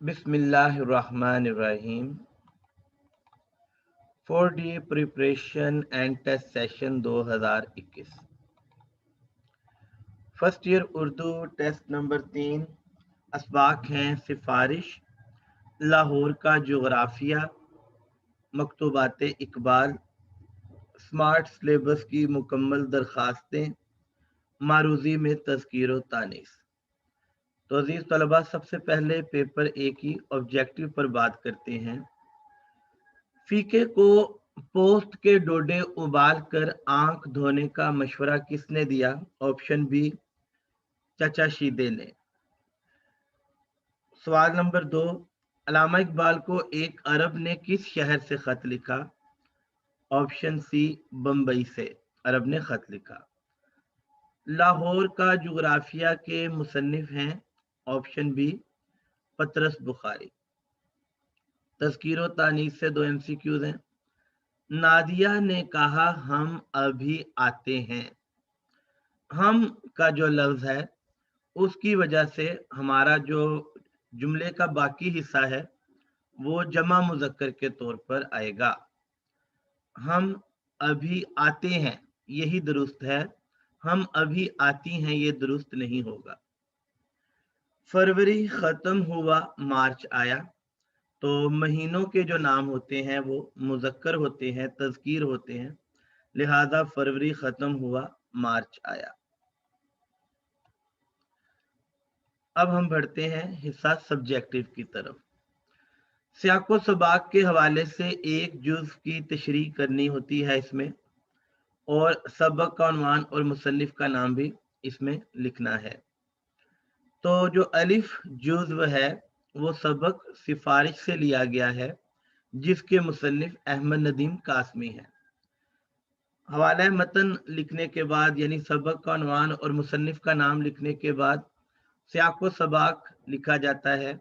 बिस्मिल्लाहिर्रहमानिर्रहीम। 4D preparation and test session 2021। First year Urdu test number 3। असबाक हैं सिफारिश, लाहौर का जोग्राफिया, मकतूबात इकबाल, स्मार्ट सिलेबस की मुकम्मल दरखास्तें, मारूजी में तज़कीर तानीस। तो अजीज़ तलबा, सबसे पहले पेपर ए की ऑब्जेक्टिव पर बात करते हैं। फीके को पोस्ट के डोडे उबाल कर आंख धोने का मशवरा किसने दिया? ऑप्शन बी, चचा शीदे ने। सवाल नंबर 2, अल्लामा इकबाल को एक अरब ने किस शहर से खत लिखा? ऑप्शन सी, बम्बई से अरब ने खत लिखा। लाहौर का जुग्राफिया के मुसन्निफ हैं? ऑप्शन बी, पतरस बुखारी। तज़कीर तानीस से 2 MCQs हैं। नादिया ने कहा हम अभी आते हैं। हम का जो लफ्ज है उसकी वजह से हमारा जो जुमले का बाकी हिस्सा है वो जमा मुज़क्कर के तौर पर आएगा। हम अभी आते हैं यही दुरुस्त है, हम अभी आती हैं ये दुरुस्त नहीं होगा। फरवरी खत्म हुआ, मार्च आया। तो महीनों के जो नाम होते हैं वो मुज़क्कर होते हैं, तज़कीर होते हैं, लिहाजा फरवरी खत्म हुआ, मार्च आया। अब हम बढ़ते हैं हिस्सा सब्जेक्टिव की तरफ। सियाको सबाक के हवाले से एक जुज़ की तशरीह करनी होती है इसमें, और सबक का उन्वान और मुसन्निफ का नाम भी इसमें लिखना है। तो जो अलिफ जुज़्व है वो सबक सिफारिश से लिया गया है, जिसके मुसन्निफ अहमद नदीम कासमी है। हवाला मतन लिखने के बाद, यानी सबक का उन्वान और मुसन्निफ का नाम लिखने के बाद, सियाको सबाक लिखा जाता है।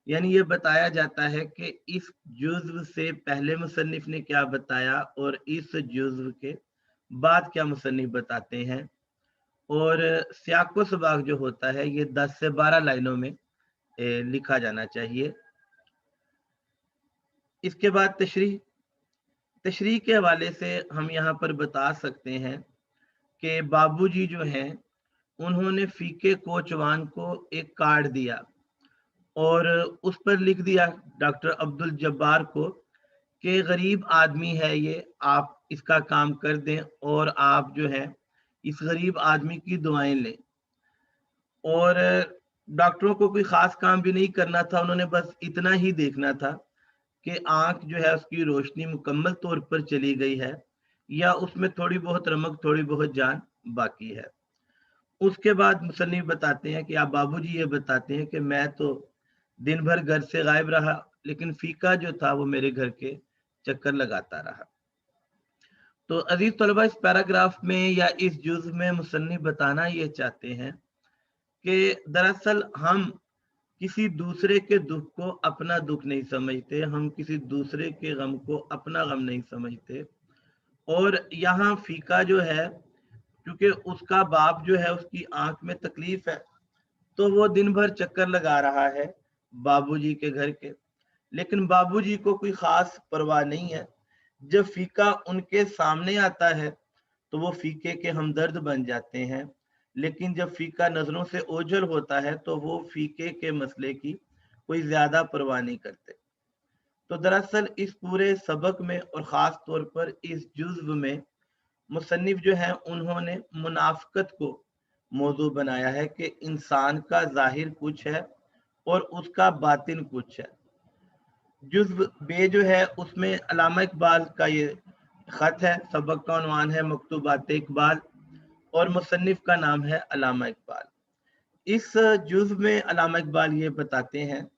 यानी ये बताया जाता है कि इस जुज़्व से पहले मुसन्निफ ने क्या बताया और इस जुज़्व के बाद क्या मुसन्निफ बताते हैं। और सियाको सबाक जो होता है ये 10 से 12 लाइनों में लिखा जाना चाहिए। इसके बाद तशरीह के हवाले से हम यहाँ पर बता सकते हैं कि बाबूजी जो हैं उन्होंने फीके कोचवान को एक कार्ड दिया और उस पर लिख दिया डॉक्टर अब्दुल जब्बार को कि गरीब आदमी है ये, आप इसका काम कर दें और आप जो है इस गरीब आदमी की दुआएं लें। और डॉक्टरों को कोई खास काम भी नहीं करना था, उन्होंने बस इतना ही देखना था कि आंख जो है उसकी रोशनी मुकम्मल तौर पर चली गई है या उसमें थोड़ी बहुत रमक, थोड़ी बहुत जान बाकी है। उसके बाद मुसन्निफ बताते हैं कि आप बाबूजी ये बताते हैं कि मैं तो दिन भर घर से गायब रहा, लेकिन फीका जो था वो मेरे घर के चक्कर लगाता रहा। तो अजीज तलबा, इस पैराग्राफ में या इस जुज़ में मुसन्निफ बताना ये चाहते हैं कि दरअसल हम किसी दूसरे के दुख को अपना दुख नहीं समझते, हम किसी दूसरे के गम को अपना गम नहीं समझते। और यहाँ फीका जो है, क्योंकि उसका बाप जो है उसकी आंख में तकलीफ है, तो वो दिन भर चक्कर लगा रहा है बाबूजी के घर के, लेकिन बाबूजी को कोई खास परवाह नहीं है। जब फीका उनके सामने आता है तो वो फीके के हमदर्द बन जाते हैं, लेकिन जब फीका नजरों से ओझल होता है तो वो फीके के मसले की कोई ज्यादा परवाह नहीं करते। तो दरअसल इस पूरे सबक में और खास तौर पर इस जुज्व में मुसन्निफ जो है उन्होंने मुनाफकत को मौजू बनाया है कि इंसान का जाहिर कुछ है और उसका बातिन कुछ है। जुज्व बे जो है उसमें अल्लामा इकबाल का ये खत है, सबक का उन्वान है मकतूबात इकबाल और मुसन्निफ का नाम है अल्लामा इकबाल। इस जुज्व में अल्लामा इकबाल ये बताते हैं,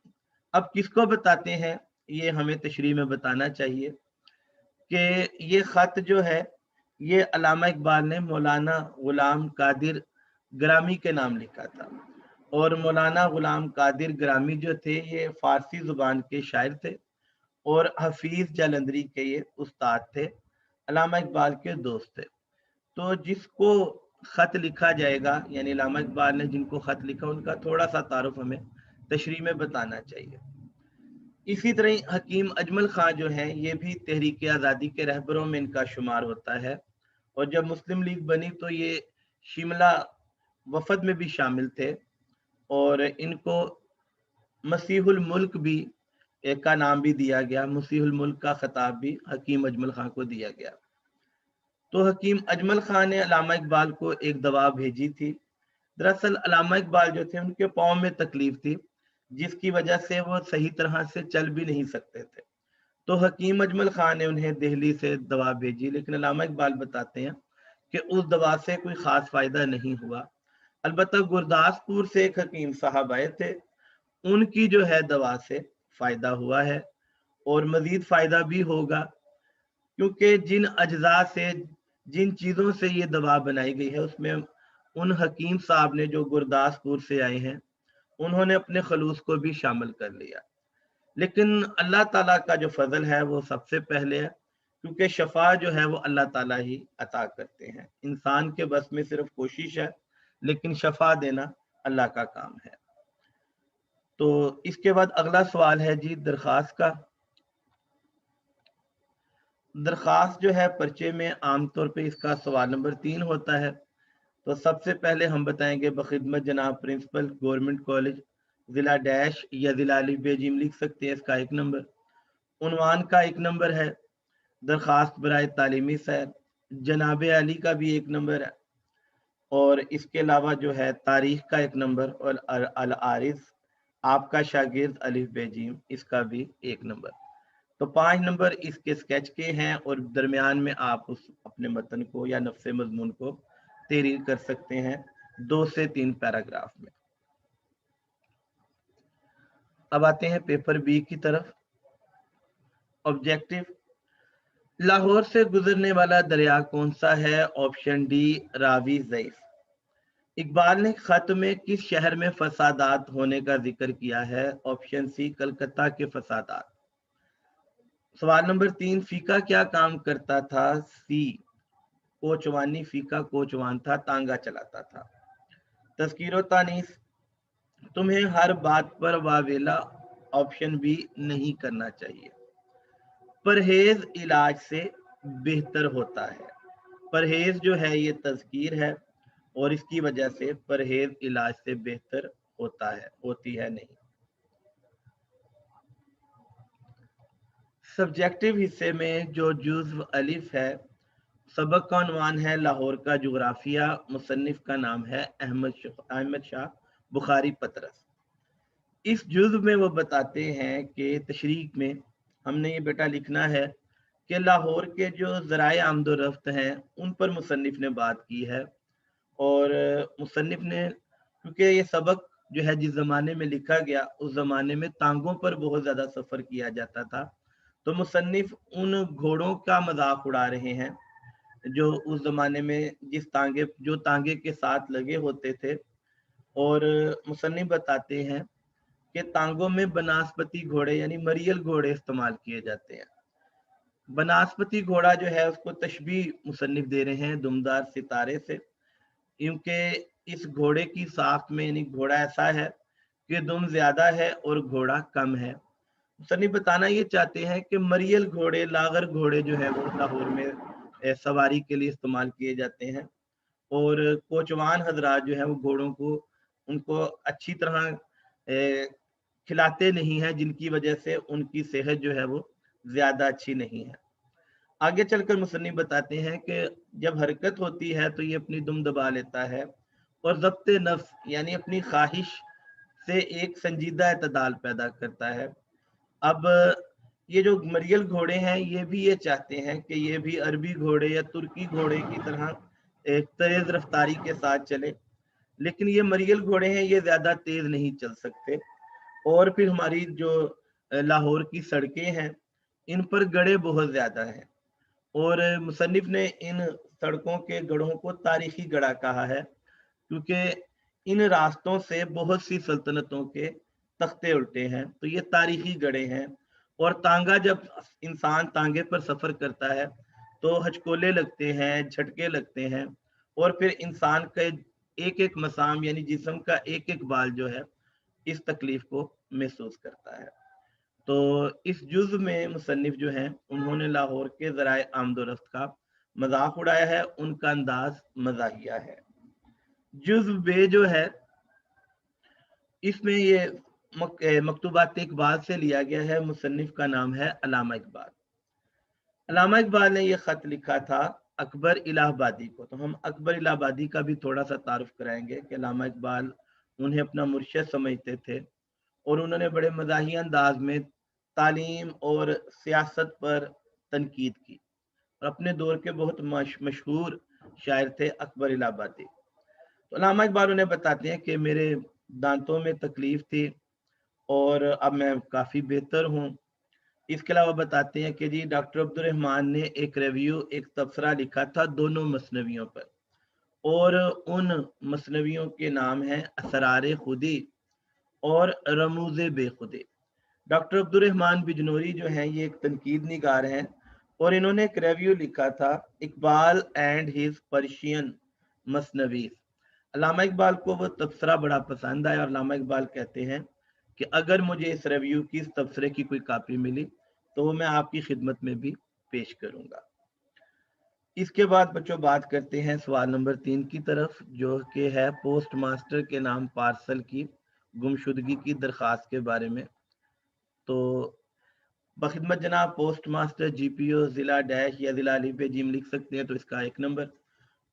अब किसको बताते हैं ये हमें तशरीह में बताना चाहिए कि ये खत जो है ये अल्लामा इकबाल ने मौलाना गुलाम कादिर ग्रामी के नाम लिखा था। और मौलाना गुलाम कादिर ग्रामी जो थे ये फारसी जुबान के शायर थे और हफीज जालंधरी के ये उस्ताद थे, अल्लामा इकबाल के दोस्त थे। तो जिसको खत लिखा जाएगा, यानी अल्लामा इकबाल ने जिनको खत लिखा उनका थोड़ा सा तारुफ हमें तशरीह में बताना चाहिए। इसी तरह हकीम अजमल खां जो हैं ये भी तहरीक आज़ादी के रहबरों में इनका शुमार होता है, और जब मुस्लिम लीग बनी तो ये शिमला वफद में भी शामिल थे, और इनको मसीहुल मुल्क भी एक का नाम भी दिया गया, मसीहुल मुल्क का खिताब भी हकीम अजमल खां को दिया गया। तो हकीम अजमल खां ने अल्लामा इकबाल को एक दवा भेजी थी। दरअसल अल्लामा इकबाल जो थे उनके पाँव में तकलीफ थी, जिसकी वजह से वो सही तरह से चल भी नहीं सकते थे। तो हकीम अजमल खां ने उन्हें दिल्ली से दवा भेजी, लेकिन अल्लामा इकबाल बताते हैं कि उस दवा से कोई खास फायदा नहीं हुआ। अलबत्ता गुरदासपुर से एक हकीम साहब आए थे, उनकी जो है दवा से फायदा हुआ है, और मजीद फायदा भी होगा, क्योंकि जिन अज्जा से, जिन चीज़ों से ये दवा बनाई गई है उसमें उन हकीम साहब ने जो गुरदासपुर से आए हैं उन्होंने अपने खलूस को भी शामिल कर लिया। लेकिन अल्लाह ताला का जो फजल है वो सबसे पहले है, क्योंकि शफा जो है वो अल्लाह ताला ही अता करते हैं। इंसान के बस में सिर्फ कोशिश है, लेकिन शफा देना अल्लाह का काम है। तो इसके बाद अगला सवाल है जी दरखास्त का। दरखास्त जो है पर्चे में आमतौर पे इसका सवाल नंबर 3 होता है। तो सबसे पहले हम बताएंगे बखिदमत जनाब प्रिंसिपल गवर्नमेंट कॉलेज जिला डैश या जिला अलिफ बे जिम लिख सकते हैं, इसका 1 नंबर। उन्वान का 1 नंबर है। दरखास्त बराए तालीमी सैर जनाब अली का भी 1 नंबर है, और इसके अलावा जो है तारीख का 1 नंबर, और अल आरिज आपका शागिर्द अलिफ बे जिम इसका भी 1 नंबर। तो 5 नंबर इसके स्केच के हैं, और दरमियान में आप उस अपने मतन को या नफ्से मजमून को तहरीर कर सकते हैं 2 से 3 पैराग्राफ में। अब आते हैं पेपर बी की तरफ। ऑब्जेक्टिव, लाहौर से गुजरने वाला दरिया कौन सा है? ऑप्शन डी रावी ज़ईफ। इकबाल ने खत में किस शहर में फसादात होने का जिक्र किया है? ऑप्शन सी कलकत्ता के फसादात। सवाल नंबर 3, फीका क्या काम करता था? सी कोचवानी, फीका कोचवान था, तांगा चलाता था। तज़कीर तानीस, तुम्हें हर बात पर वावेला, ऑप्शन बी नहीं करना चाहिए। परहेज इलाज से बेहतर होता है। परहेज जो है ये तज़कीर है, और इसकी वजह से परहेज इलाज से बेहतर होता है, होती है नहीं। सब्जेक्टिव हिस्से में जो जुज़्व अलिफ है, सबक का उन्वान है लाहौर का जुग्राफिया, मुसन्निफ का नाम है अहमद शाह बुखारी पतरस। इस जुज़्व में वो बताते हैं कि तशरीह में हमने ये बेटा लिखना है कि लाहौर के जो ज़राए आमदोरफ्त हैं उन पर मुसन्निफ ने बात की है, और मुसन्निफ ने, क्योंकि ये सबक जो है जिस ज़माने में लिखा गया उस ज़माने में तांगों पर बहुत ज़्यादा सफ़र किया जाता था, तो मुसन्निफ उन घोड़ों का मजाक उड़ा रहे हैं जो उस ज़माने में जो तांगे के साथ लगे होते थे। और मुसन्निफ बताते हैं कि तांगों में बनास्पति घोड़े यानी मरियल घोड़े इस्तेमाल किए जाते हैं। बनास्पति घोड़ा जो है उसको तशबीह मुसन्निफ दे रहे हैं दुमदार सितारे से, क्योंकि इस घोड़े की साख्त में यानी घोड़ा ऐसा है कि दुम ज्यादा है और घोड़ा कम है। मुसन्निफ बताना ये चाहते हैं कि मरियल घोड़े, लागर घोड़े जो है वो लाहौर में सवारी के लिए इस्तेमाल किए जाते हैं, और कोचवान हजरात जो है वो घोड़ों को उनको अच्छी तरह खिलाते नहीं है, जिनकी वजह से उनकी सेहत जो है वो ज्यादा अच्छी नहीं है। आगे चलकर मुसन्निफ बताते हैं कि जब हरकत होती है तो ये अपनी दुम दबा लेता है, और ज़ब्त नफ्स यानी अपनी ख्वाहिश से एक संजीदा एतदाल पैदा करता है। अब ये जो मरियल घोड़े हैं ये भी ये चाहते हैं कि ये भी अरबी घोड़े या तुर्की घोड़े की तरह एक तेज रफ्तारी के साथ चले, लेकिन ये मरियल घोड़े हैं ये ज्यादा तेज नहीं चल सकते। और फिर हमारी जो लाहौर की सड़कें हैं इन पर गड़े बहुत ज्यादा हैं, और मुसन्निफ ने इन सड़कों के गढ़ों को तारीखी गढ़ा कहा है, क्योंकि इन रास्तों से बहुत सी सल्तनतों के तख्ते उल्टे हैं, तो ये तारीखी गढ़े हैं। और तांगा, जब इंसान तांगे पर सफर करता है तो हचकोले लगते हैं, झटके लगते हैं, और फिर इंसान का एक एक मसाम यानी जिस्म का एक एक बाल जो है इस तकलीफ को महसूस करता है। तो इस जुज़ में मुसन्निफ जो हैं उन्होंने लाहौर के ज़राए आमदोरफ्त का मजाक उड़ाया है, उनका अंदाज मज़ाहिया है। जुज़ बे जो है इसमें ये मकतूबात इकबाल से लिया गया है। मुसन्निफ का नाम है अल्लामा इकबाल। अल्लामा इकबाल ने ये खत लिखा था अकबर इलाहाबादी को। तो हम अकबर इलाहाबादी का भी थोड़ा सा तारुफ कराएंगे कि अल्लामा इकबाल उन्हें अपना मुर्शिद समझते थे और उन्होंने बड़े मज़ाही अंदाज में तालीम और सियासत पर तनकीद की और अपने दौर के बहुत मशहूर शायर थे अकबर इलाहाबादी। तो अल्लामा इकबाल उन्हें बताते हैं कि मेरे दांतों में तकलीफ थी और अब मैं काफ़ी बेहतर हूँ। इसके अलावा बताते हैं कि जी डॉक्टर अब्दुल रहमान ने एक रिव्यू, एक तबसरा लिखा था दोनों मसनवियों पर और उन मसनवियों के नाम हैं असरार खुदी और रमूज बेखुदी। डॉक्टर अब्दुल रहमान बिजनौरी जो हैं ये एक तनकीद निगार हैं और इन्होंने एक रिव्यू लिखा था इकबाल एंड हिज पर्शियन मसनवीज। अल्लामा इकबाल को वो तबसरा बड़ा पसंद आया और अल्लामा इकबाल कहते हैं कि अगर मुझे इस रिव्यू की, इस तबसरे की कोई कापी मिली तो वो मैं आपकी खिदमत में भी पेश करूंगा। इसके बाद बच्चों बात करते हैं सवाल नंबर 3 की तरफ, जो कि है पोस्ट मास्टर के नाम पार्सल की गुमशुदगी की दरखास्त के बारे में। तो बखिदमत जनाब पोस्ट मास्टर जीपीओ जिला डैश या जिला अली पे जिम लिख सकते हैं। तो इसका 1 नंबर।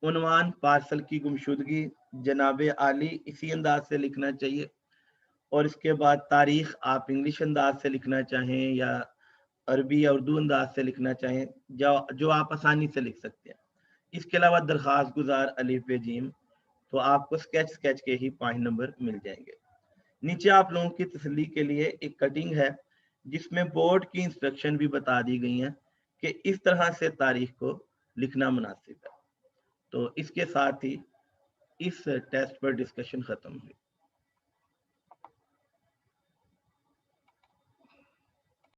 उन्वान पार्सल की गुमशुदगी जनाब आली इसी अंदाज से लिखना चाहिए और इसके बाद तारीख आप इंग्लिश अंदाज से लिखना चाहें या अरबी या उर्दू अंदाज से लिखना चाहें, जो आप आसानी से लिख सकते हैं। इसके अलावा दरखास्त गुजार अली पे जिम, तो आपको स्केच के ही 5 नंबर मिल जाएंगे। नीचे आप लोगों की तसल्ली के लिए एक कटिंग है जिसमें बोर्ड की इंस्ट्रक्शन भी बता दी गई हैं कि इस तरह से तारीख को लिखना मुनासिब है। तो इसके साथ ही इस टेस्ट पर डिस्कशन खत्म हुई।